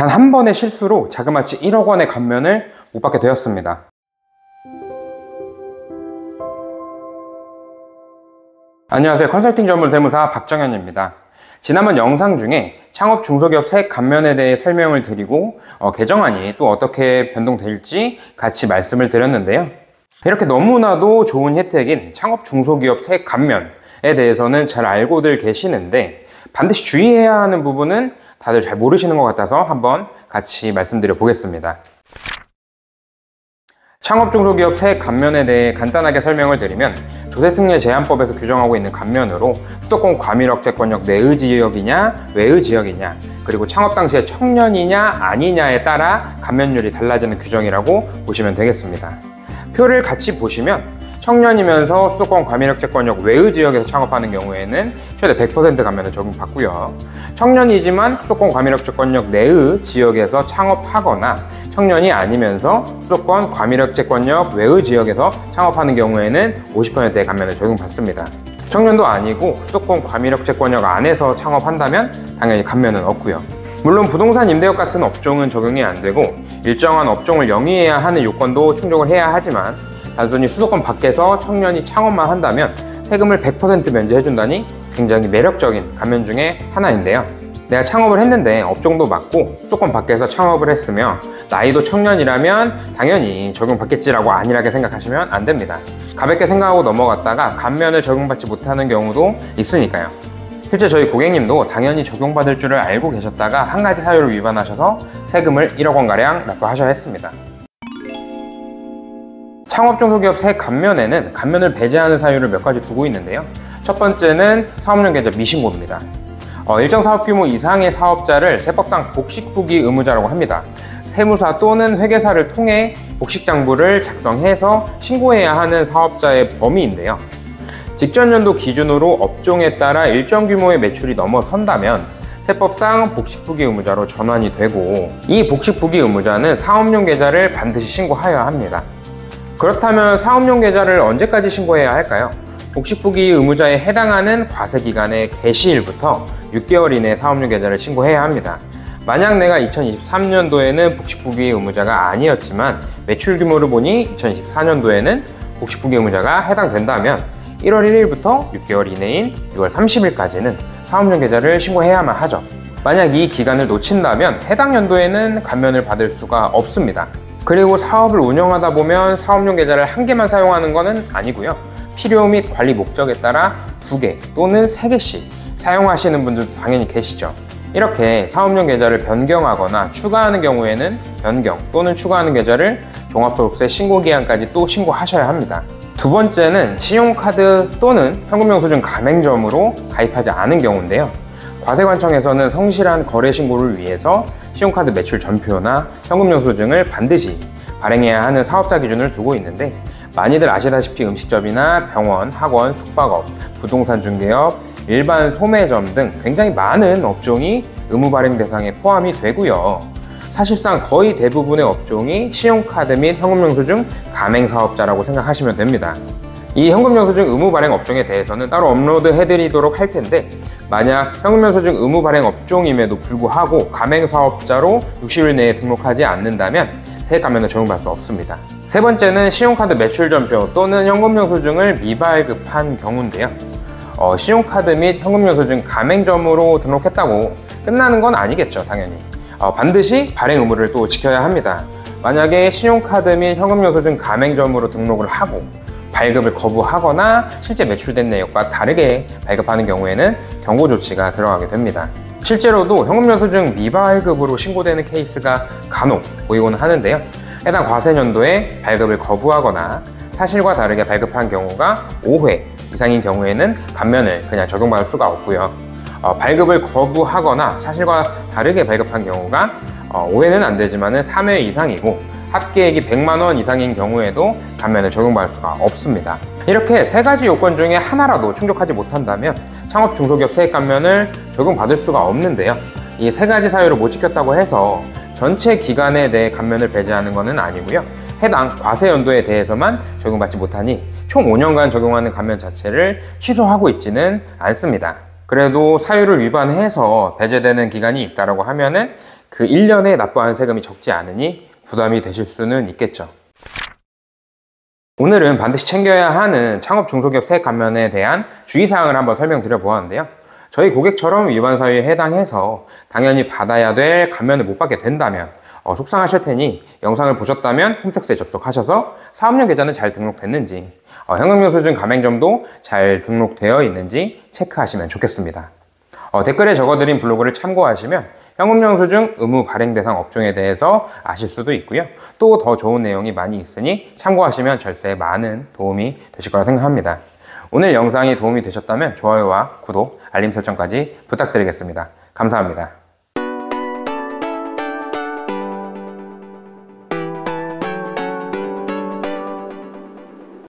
단 한 번의 실수로 자그마치 1억 원의 감면을 못 받게 되었습니다. 안녕하세요. 컨설팅 전문 세무사 박정현입니다. 지난번 영상 중에 창업 중소기업 세액 감면에 대해 설명을 드리고 개정안이 또 어떻게 변동될지 같이 말씀을 드렸는데요. 이렇게 너무나도 좋은 혜택인 창업 중소기업 세액 감면에 대해서는 잘 알고들 계시는데 반드시 주의해야 하는 부분은 다들 잘 모르시는 것 같아서 한번 같이 말씀드려 보겠습니다. 창업 중소기업 세액 감면에 대해 간단하게 설명을 드리면 조세특례 제한법에서 규정하고 있는 감면으로 수도권 과밀억제권역 내의 지역이냐 외의 지역이냐, 그리고 창업 당시에 청년이냐 아니냐에 따라 감면율이 달라지는 규정이라고 보시면 되겠습니다. 표를 같이 보시면 청년이면서 수도권 과밀억제권역 외의 지역에서 창업하는 경우에는 최대 100% 감면을 적용받고요. 청년이지만 수도권 과밀억제권역 내의 지역에서 창업하거나 청년이 아니면서 수도권 과밀억제권역 외의 지역에서 창업하는 경우에는 50%의 감면을 적용받습니다. 청년도 아니고 수도권 과밀억제권역 안에서 창업한다면 당연히 감면은 없고요. 물론 부동산 임대업 같은 업종은 적용이 안 되고 일정한 업종을 영위해야 하는 요건도 충족을 해야 하지만 단순히 수도권 밖에서 청년이 창업만 한다면 세금을 100% 면제해준다니 굉장히 매력적인 감면 중에 하나인데요. 내가 창업을 했는데 업종도 맞고 수도권 밖에서 창업을 했으며 나이도 청년이라면 당연히 적용받겠지라고 안일하게 생각하시면 안 됩니다. 가볍게 생각하고 넘어갔다가 감면을 적용받지 못하는 경우도 있으니까요. 실제 저희 고객님도 당연히 적용받을 줄을 알고 계셨다가 한 가지 사유를 위반하셔서 세금을 1억 원가량 납부하셔야 했습니다. 창업 중소기업 세액 감면에는 감면을 배제하는 사유를 몇 가지 두고 있는데요. 첫 번째는 사업용 계좌 미신고입니다. 일정 사업 규모 이상의 사업자를 세법상 복식후기 의무자라고 합니다. 세무사 또는 회계사를 통해 복식장부를 작성해서 신고해야 하는 사업자의 범위인데요. 직전 연도 기준으로 업종에 따라 일정 규모의 매출이 넘어선다면 세법상 복식후기 의무자로 전환이 되고, 이 복식후기 의무자는 사업용 계좌를 반드시 신고하여야 합니다. 그렇다면 사업용 계좌를 언제까지 신고해야 할까요? 복식후기 의무자에 해당하는 과세기간의 개시일부터 6개월 이내에 사업용 계좌를 신고해야 합니다. 만약 내가 2023년도에는 복식후기 의무자가 아니었지만 매출 규모를 보니 2024년도에는 복식후기 의무자가 해당된다면 1월 1일부터 6개월 이내인 6월 30일까지는 사업용 계좌를 신고해야만 하죠. 만약 이 기간을 놓친다면 해당 연도에는 감면을 받을 수가 없습니다. 그리고 사업을 운영하다 보면 사업용 계좌를 한 개만 사용하는 것은 아니고요. 필요 및 관리 목적에 따라 2개 또는 3개씩 사용하시는 분들도 당연히 계시죠. 이렇게 사업용 계좌를 변경하거나 추가하는 경우에는 변경 또는 추가하는 계좌를 종합소득세 신고기한까지 또 신고하셔야 합니다. 두 번째는 신용카드 또는 현금영수증 가맹점으로 가입하지 않은 경우인데요. 과세관청에서는 성실한 거래 신고를 위해서 신용카드 매출 전표나 현금영수증을 반드시 발행해야 하는 사업자 기준을 두고 있는데, 많이들 아시다시피 음식점이나 병원, 학원, 숙박업, 부동산 중개업, 일반 소매점 등 굉장히 많은 업종이 의무 발행 대상에 포함이 되고요. 사실상 거의 대부분의 업종이 신용카드 및 현금영수증 가맹사업자라고 생각하시면 됩니다. 이 현금영수증 의무 발행 업종에 대해서는 따로 업로드 해드리도록 할 텐데, 만약 현금영수증 의무 발행 업종임에도 불구하고 가맹사업자로 60일 내에 등록하지 않는다면 세액 감면을 적용받을 수 없습니다. 세 번째는 신용카드 매출 전표 또는 현금영수증을 미발급한 경우인데요. 신용카드 및 현금영수증 가맹점으로 등록했다고 끝나는 건 아니겠죠, 당연히. 반드시 발행 의무를 또 지켜야 합니다. 만약에 신용카드 및 현금영수증 가맹점으로 등록을 하고 발급을 거부하거나 실제 매출된 내역과 다르게 발급하는 경우에는 경고 조치가 들어가게 됩니다. 실제로도 현금영수증 미발급으로 신고되는 케이스가 간혹 보이고는 하는데요. 해당 과세년도에 발급을 거부하거나 사실과 다르게 발급한 경우가 5회 이상인 경우에는 감면을 그냥 적용받을 수가 없고요. 발급을 거부하거나 사실과 다르게 발급한 경우가 5회는 안 되지만 3회 이상이고 합계액이 100만 원 이상인 경우에도 감면을 적용받을 수가 없습니다. 이렇게 세 가지 요건 중에 하나라도 충족하지 못한다면 창업 중소기업 세액 감면을 적용받을 수가 없는데요. 이 세 가지 사유를 못 지켰다고 해서 전체 기간에 대해 감면을 배제하는 것은 아니고요. 해당 과세 연도에 대해서만 적용받지 못하니 총 5년간 적용하는 감면 자체를 취소하고 있지는 않습니다. 그래도 사유를 위반해서 배제되는 기간이 있다고 하면은 그 1년에 납부한 세금이 적지 않으니 부담이 되실 수는 있겠죠. 오늘은 반드시 챙겨야 하는 창업 중소기업 세액 감면에 대한 주의사항을 한번 설명드려 보았는데요. 저희 고객처럼 위반 사유에 해당해서 당연히 받아야 될 감면을 못 받게 된다면 속상하실 테니 영상을 보셨다면 홈택스에 접속하셔서 사업용 계좌는 잘 등록됐는지 현금영수증 가맹점도 잘 등록되어 있는지 체크하시면 좋겠습니다. 댓글에 적어드린 블로그를 참고하시면 현금영수증 의무 발행 대상 업종에 대해서 아실 수도 있고요. 또 더 좋은 내용이 많이 있으니 참고하시면 절세에 많은 도움이 되실 거라 생각합니다. 오늘 영상이 도움이 되셨다면 좋아요와 구독, 알림 설정까지 부탁드리겠습니다. 감사합니다.